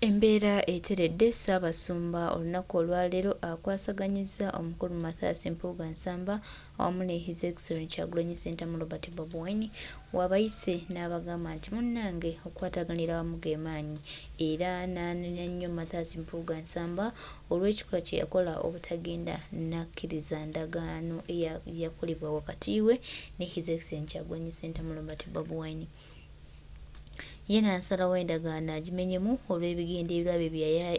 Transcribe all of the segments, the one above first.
Embeera eteredde Ssaabasumba olunaku olwaleero akwasaganyiza omukulu Mathias Mpuga Nsamba awamu ne His Excellency Akyaganye Robert Bobi Wine wabayise n'abagamba nti munnange okukwataganira wamu ge maanyi era n'anenya nnyo Mathias Mpuga Nsamba olw'ekikolwa kye yakola obutagenda n'akkiriza ndagaano eyakolebwa wakati we ne His Excellency Akyaganye Robert Bobi Wine. Yena asalawo endagaano agimenyemu olw'ebigendererwa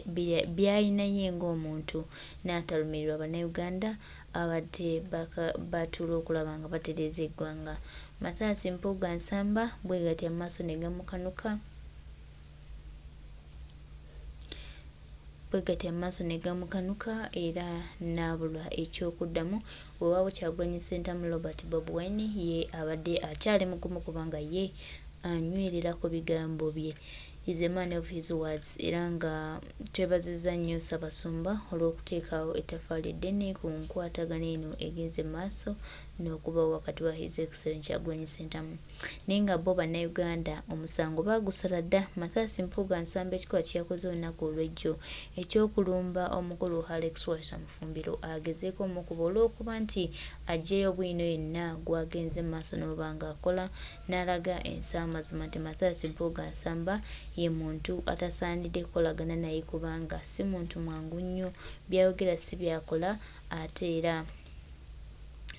bye byayinaye ng'omuntu n'atalumirirwa Bannayuganda abadde batuula okulaba nga batereeza eggwanga. Mathias Mpuga Nsamba bwegatya amaaso ne gamukanuka era n'abulwa ekyokuddamu weewaawo Kyagulanyi Robert Bobi Wine ye abadde akyali mugumu kubanga ye anywerera ku bigambo bye. Is a man of his words era nga twebazizza nnyo Ssaabasumba olw'okuteekawo ettaffaali eddene ku nkwatagana eno egenze maaso n'okubawo wakati wa His Excellency Kyagulanyi Ssentamu. Naye nga bo Bannayuganda omusango baagusala dda. Mathias Mpuga Nsamba ekikolwa kye yakoze olunaku olw'ejjo eky'okulumba omukulu Alex Mufumbiro agezeeko omukuba olw'okuba nti aggyeyo bwino yenna gwagenze maaso n'oba ng'akola n'alaga ensi amazima nti Mathias Mpuga Nsamba ye muntu atasaanidde kukolagana naye kubanga si muntu mwangu nnyo, byayogera si byakola ate era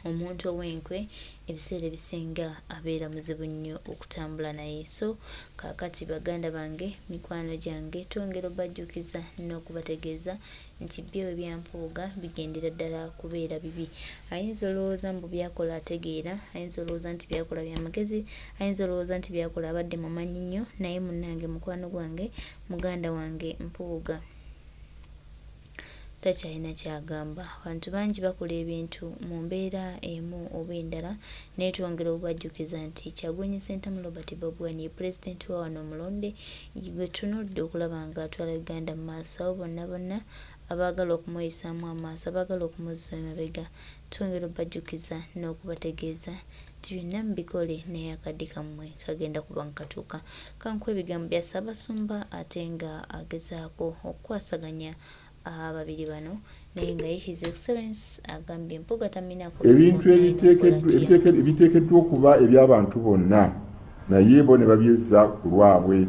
omuntu ow'enkwe ebiseera ebisinga abeera muzibu nnyo okutambula naye. So kaakati baganda bange, mikwano gyange, twongera obajjukiza n'okubategeeza nti byo ebya Mpuuga bigendera ddala kubeera bibi. Ayinza olowooza mbu byakola ategeera, ayinza olowooza nti byakola bya magezi, ayinza olowooza nti byakola abadde mumanyi nnyo, naye munnange, mukwano gwange, muganda wange Mpuuga takyalina kyagamba. Abantu bangi bakola ebintu mu mbeera emu oba endala, naye twongera obajjukiza nti Kyagulanyi Robert Bobi Wine ye pulezidenti wa wano omulonde gwe tunudde okulaba nga atwala Uganda mu maaso. Abo bonna abaagala okumweyisaamu amaaso, abaagala okumuzza emabega, twongera obajjukiza n'okubategeeza nti byonna mubikole naye akadde kammwe kagenda kuba nkatuuka. Kankuwa ebigambo bya Ssaabasumba ate nga agezaako okukwasaganya ababiri bano naye nga His Excellency agambye Mpuga taminaako ebintu ebiteekeddwa okuba eby'abantu bonna naye bo ne babyezza ku lwabwe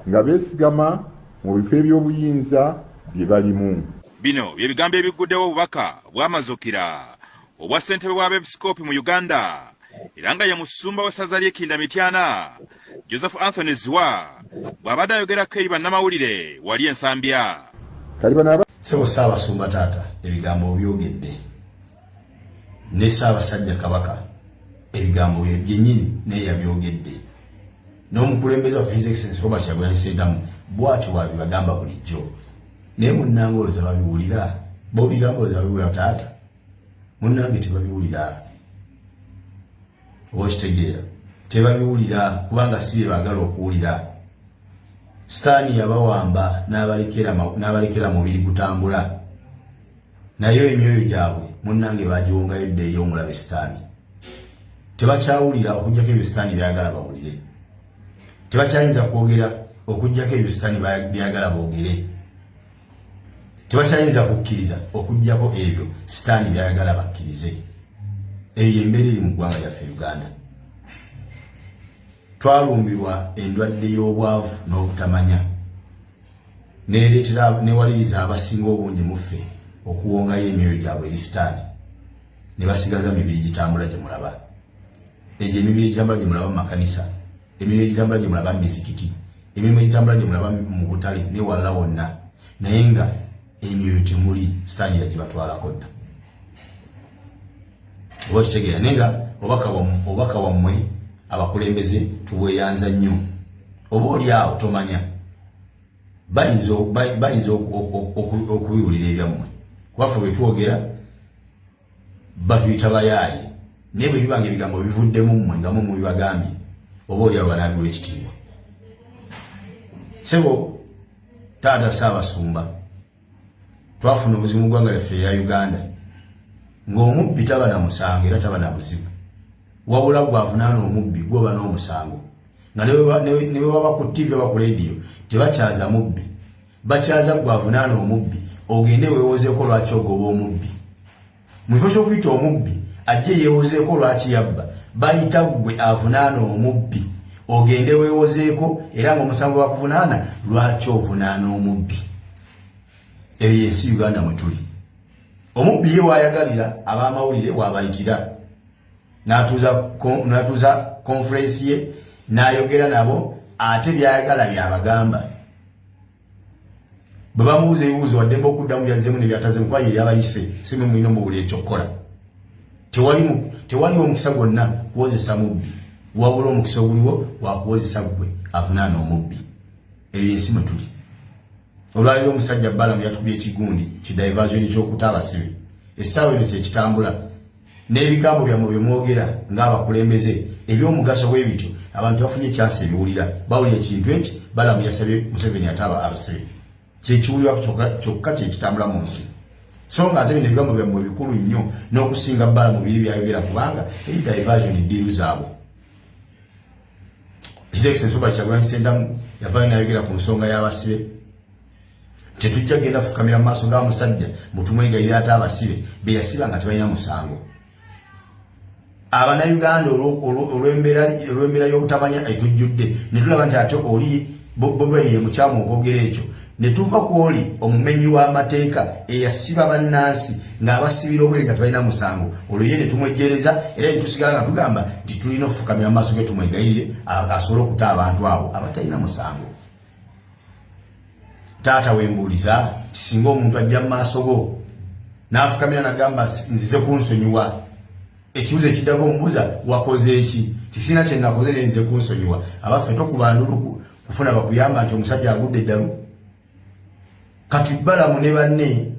nga beesigama mu bifo eby'obuyinza bye balimu. Bino bye bigambo ebiguddewo obubaka bw'amazukira obwa ssentebe w'abeepisikoopi mu Uganda era nga ye musumba w'essaza ly'e Kindamityana Joseph Anthony Zwa bw'abadde ayogerako eri bannamawulire wali ensambya. Sebo Ssaabasumba taata ebigambo byogedde ne Ssaabasajja Kabaka ebigambo byennyini naye yabyogedde n'omukulembeze wa His Excellency Robert Kyagulanyi Ssentamu bw'atyo bw'abibagamba bulijjo. Naye munnange olowooza babiwulira? Bo bigambo olowooza babiwulira taata? Munnange tebabiwulira. Oba okitegeera? Tebabiwulira kubanga si bye baagala okuwulira. Sitaani yabawamba n'abalekera mubiri gutambula, naye emyoyo gyabwe munnange bagiwongayo dda eri omulabe Sitaani. Tebakyawulira okuggyako ebyo Sitaani byagala bawulire. Tebakyayinza kwogera okuggyako ebyo Sitaani byagala boogere. Tebakyayinza kukkiriza okuggyako ebyo Sitaani byagala bakkirize. Eyo y'embeera eri mu ggwanga lyaffe Uganda. Twalumbirwa endwadde y'obwavu n'obutamanya newaliriza abasinga obungi muffe okuwongayo emyoyo gyabwe eri Sitaani ne basigaza mibiri gitambula gye mulaba. Egyo emibiri egitambula gye mulaba mu makanisa, emibiri egitambula gye mulaba mu mizikiti, emirimu egitambula gye mulaba mu butale ne walla wonna, naye nga emyoyo temuli. Sitaani yagibatwalako dda. Oba kitegeera? Naye nga obubaka wammwe abakulembeze tubweyanza nnyo. Oba oli awo tomanya, bayinza okubiwulira ebyammwe kubaffe bwe twogera batuyita bayaaye, naye bwe bibanga ebigambo bivuddemu mmwe nga mu bibagambye, oba oli awo banaabiwa ekitiibwa. Sebo taata Ssaabasumba, twafuna obuzibu mu ggwanga lyaffe erya Uganda ng'omubbi taba na musango era taba na buzibu, wabula gwavunaana omubbi gwoba n'omusango. nga ne baba ku TV oba ku radio tebakyaza mubbi bakyaza gwavunaana omubbi ogende weewozeeko lwaki ogoba omubbi mu kifo ky'okuyita omubbi ajje yeewozeeko lwaki yabba bayita gwe avunaana omubbi ogende weewozeeko era ng'omusango bakuvunaana lwaki ovunaana omubbi eyo yensi Uganda mwe tuli omubbi ye waayagalira ab'amawulire waabayitira n'atuuza conference ye n'ayogera nabo ate byayagala byabagamba bwe bamubuuza ebibuuzo waddembe okuddamu byazzeemu ne byatazeemu kuba ye yabayise si mwe mulina omubuli ekyokkola tewali omukisa gwonna kuwozesa mubbi wabula omukisa oguliwo wakuwozesa gwe avunaana omubbi eyo yensi mwe tuli olwaliro omusajja Balamu yatukubye ekigundi kidiversion ky'okuta abasibe essaawa eno kyekitambula n'ebigambo byammwe bye mwogera ng'abakulembeze eby'omugaso bwe bityo abantu bafunye ekyansi ebiwulira bawulira ekintu eki Balamu yasabye Museveni ataaba abasibe kyekiwulirwa kyokka kyekitambula mu nsi so nga ate bino ebigambo byammwe bikulu nnyo n'okusinga Balamu biri byayogera kubanga eri diversion ddiiru zaabwe His Excellency Robert Kyagulanyi Ssentamu yavaayo n'ayogera ku nsonga y'abasibe tetujja genda fukamira mu maaso g'omusajja mutumwegayirira ate abasibe be yasiba nga tebalina musango Abanayuganda olw'embeera y'obutamanya etujjudde ne tulaba nti ate oli Bobi Wine ye mukyamu okwogera ekyo ne tuva ku oli omumenyi w'amateeka eyasiba bannansi ng'abasibira obwere nga tebalina musango olwo ye ne tumwejjereza era ne tusigala nga tugamba nti tulina okufukamira mu maaso ge tumwegayirire asobole okuta abantu abo abatalina musango taata wembuuliza kisinga omuntu ajja mu maaso go n'afukamira n'agamba nzize kunsonyiwa ekibuzo ekiddako omubuuza wakoze eki tisina kye nakoze ne nzize kunsonyiwa abaffe tokubandulu kufuna bakuyamba nti omusajja agudde eddalu kati Balamu ne banne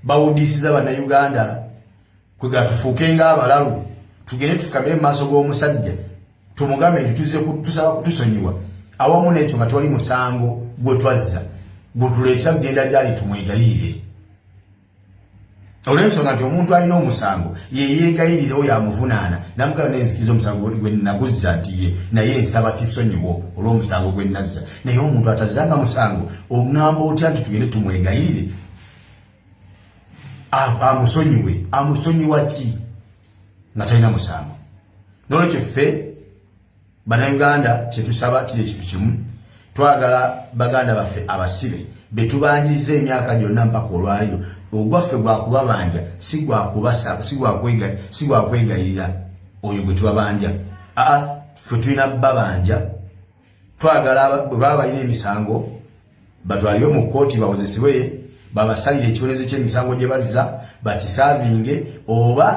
bawudiisiza bannayuganda kwega tufuuke ng'abalalu tugende tufukamire mu maaso g'omusajja tumugambe nti tusaba kutusonyiwa awamu n'ekyo nga tewali musango gwe twazza gwe tuleetera kugenda gyali tumwegayirire olw'ensonga nti omuntu alina omusango ye yeegayirire oyo amuvunaana namugaba nenzikiriza omusango gwe naguzza nti ye naye nsaba kisonyiwo olw'omusango gwe nazza naye omuntu atazanga musango oŋŋamba otya nti tugende tumwegayirire amusonyiwe amusonyiwa ki nga talina musango n'olwekyo ffe bannayuganda kyetusaba kiri ekintu kimu twagala baganda baffe abasibe betubanjiza emyaka gyonna mpaka olwaliro ogwaffe gwakubabanja si gwakwegayirira oyo gwe tubabanja ffe tulina babanja twagala bwe baba balina emisango batwalibwe mu kkooti bawozesebwe babasalire ekibonezo ky'emisango gye bazza bakisaavinge oba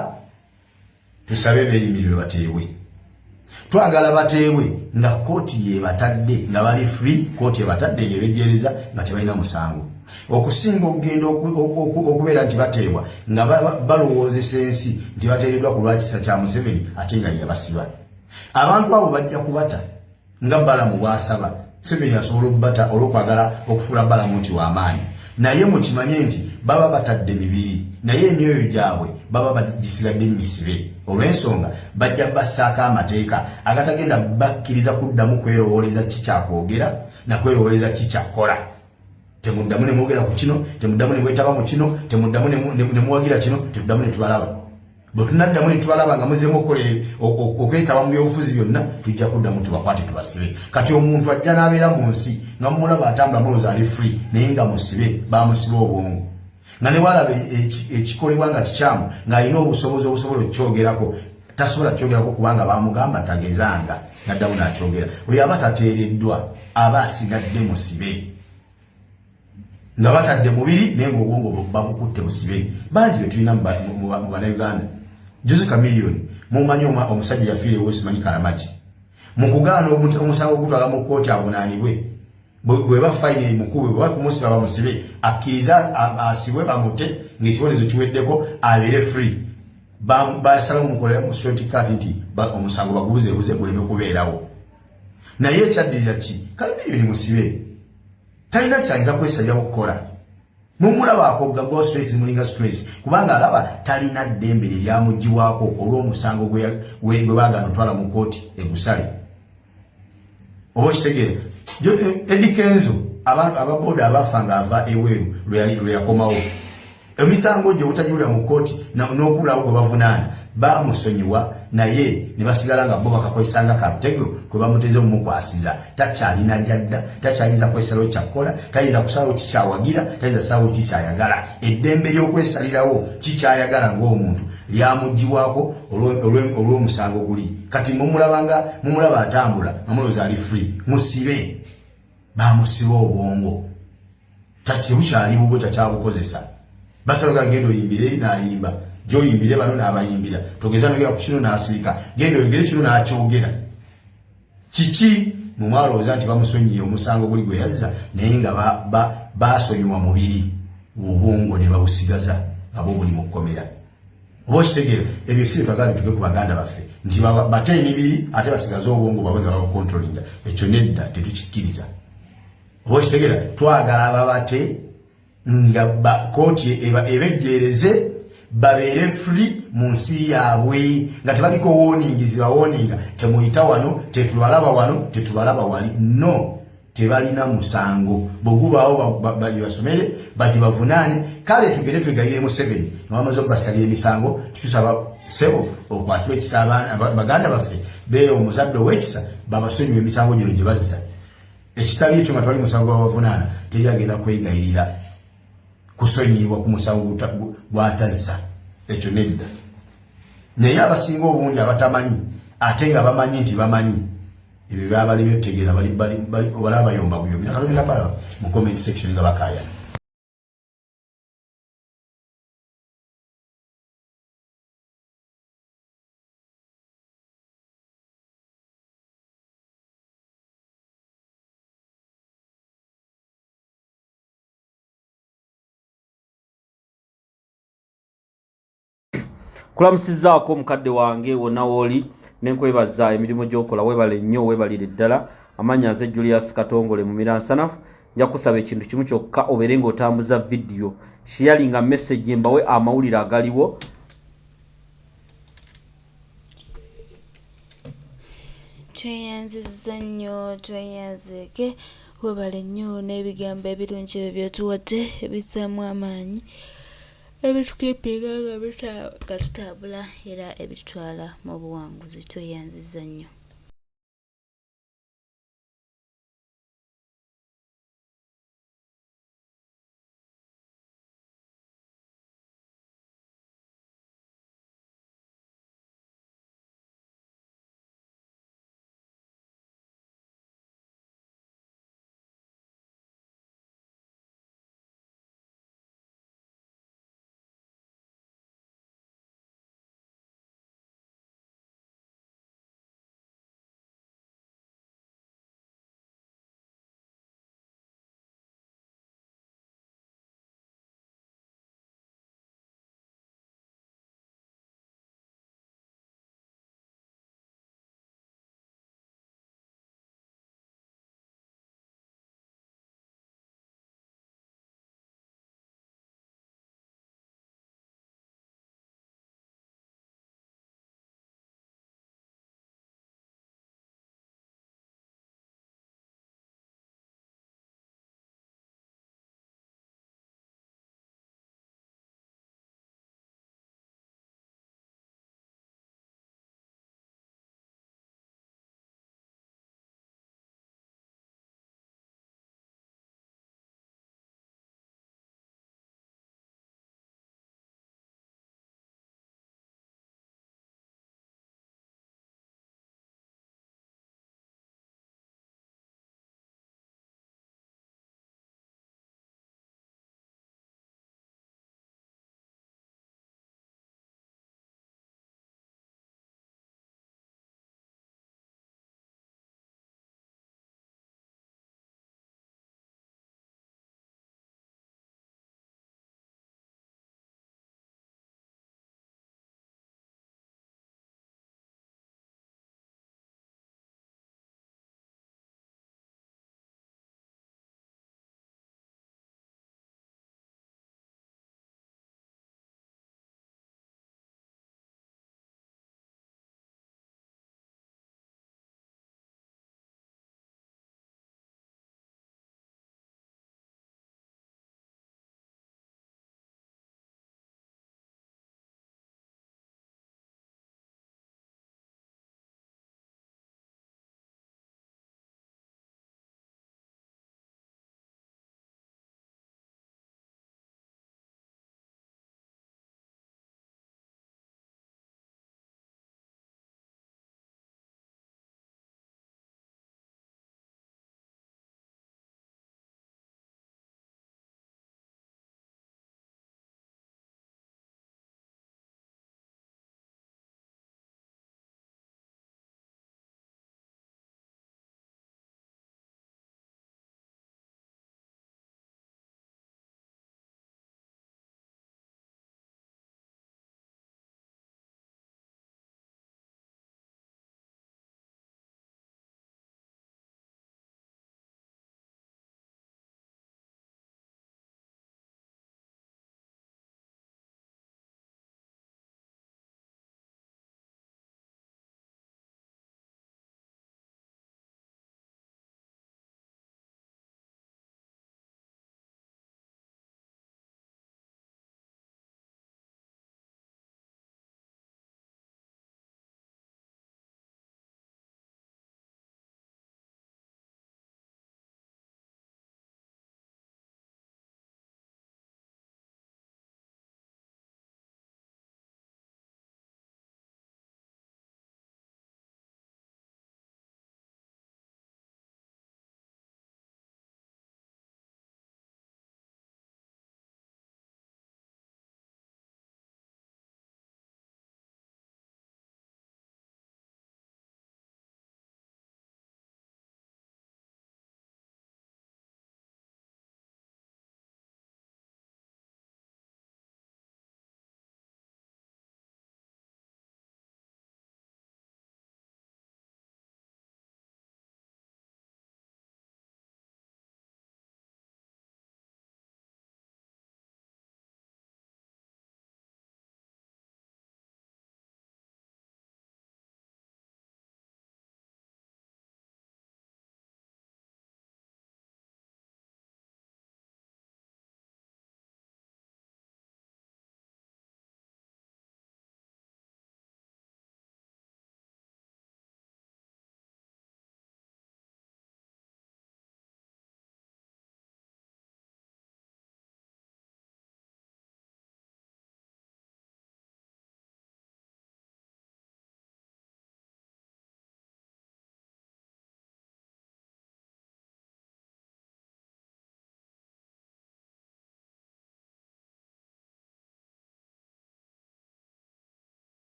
tusabe beeyimirwe bateebwe twagala bateebwe nga kkooti yebatadde nga bali free kkooti yebatadde ng'ebejjereza nga tebalina musango okusinga okugenda okubeera nti bateebwa nga balowoozesa ensi nti bateereddwa ku lwakisa kya Museveni ate nga yabasiba abantu abo bajja kubata nga Balamu bw'asaba Museveni asobola okubata olw'okwagala okufuula Balamu nti w'amaanyi naye mukimanye nti baba batadde mibiri naye emyoyo gyabwe baba bagisigadde misibe olw'ensonga bajja bassaako amateeka agatagenda bakkiriza kuddamu kwerowooleza kikyakwogera nakwerowooleza kikyakola temuddamu ne mwogera ku kino temuddamu ne mwetaba mu kino temuddamu ne muwagira kino temuddamu ne tubalaba bwe tunaddamu ne tubalaba nga muzeemu okwetaba mu byobufuzi byonna tujja kuddamu tubakwate tubasibe kati omuntu ajja n'abeera mu nsi nga mumulaba atambula mulowooza ali free naye nga musibe bamusibe obwongo nga ne walaba ekikolebwa nga kikyamu ng'alina obusobozi obusobola okukyogerako tasobola kukyogerako kubanga bamugamba tagezanga naddamu n'akyogera oyo aba tateereddwa aba asigadde musibe nga batadde mubiri naye ng'obwongo babukutte busibe bangi be tulina mu bannayuganda juzi kamiliyoni mumanyi omusajja yafiirewo simanyi kalamagi mu kugaana omusango ogutwala mu kkooti avunaanibwe bwe bafayini mukube bwe bakumusiba bamusibe akkiriza asibwe bamute ng'ekibonezo kiweddeko abeere free basalawo mukolera mu straight cut nti omusango bagubuzeebuze guleme kubeerawo naye ekyaddirira ki kale miliyoni musibe talina kyayinza kwesalirawo okukola mumulaba akogga go stress mulinga stress kubanga alaba talina ddembe lyamugibwako olw'omusango gwe baagana otwala mu kkooti egusale obo kitegere edikenzo abantu ababoda abafanga ava eweru lwe yakomawo emisango gye butajulira mu kooti n'okulawo gwe bavunaana bamusonyiwa naye ne basigala nga bo bakakozesanga katego kwe bamuteze omukwasiza takyalina jadda takyayinza kwesalawo kyakkola tayinza kusalawo kikyawagira tayinza salawo kikyayagala eddembe ly'okwesalirawo kikyayagala ng'omuntu lyamuggibwako olw'omusango guli kati mumulaba atambula namulowooza ali free musibe bamusiba obwongo bukyali bubwe takyabukozesa basaloga gendo yimbire eri n'ayimba joyimbire bano n'abayimbira togeza nogera ku kino n'asirika gendo yogere kino n'akyogera kiki mu mwalowooza nti bamusonyiye omusango guli gwe yazza naye nga basonyiwa mubiri obwongo ne babusigaza abo buli mu kkomera oba okitegeera ebyo si twagala bituge ku baganda baffe nti bate emibiri ate basigaze obwongo bwabwe nga babukontrolinga ekyo nedda tetukikkiriza oba okitegeera twagala ababate nga kooti ebejjereze babeere free mu nsi yaabwe nga tebaliko warning zibawoninga temuyita wano tetubalaba wano tetubalaba wali no tebalina musango bwegubaawo basomere bati bavunaane kale tugere twegayiremu 7 nga bamaze okubasalira emisango kitusaba sebo okwatirwa ekisa baganda baffe beera omuzadde ow'ekisa babasonyiwa emisango gino gye bazza ekitali ekyo nga twali musango wabavunaana teri agenda kwegayirira kusonyiibwa ku musango gwatazza ekyo nedda naye abasinga obungi abatamanyi ate nga bamanyi nti bamanyi ebyo byabali byotegeera balaba bayomba buyombi nakatogenda pala mu comment section nga bakayana kulamusizaako mukadde wange wonna wooli nenkwebaza emirimu gy'okola webale nnyo webalire ddala amannya nze Julius Katongole mu Miransanafu nja kusaba ekintu kimu kyokka obeere ng'otambuza vidiyo sharinga message mbawe amawulire agaliwo tweyanziza nnyo tweyanzeke webale nnyo n'ebigambo ebirungi ebyo byotuwadde ebissaamu amaanyi ebitukipinga nga tutambula era ebitutwala mu buwanguzi tweyanziza nnyo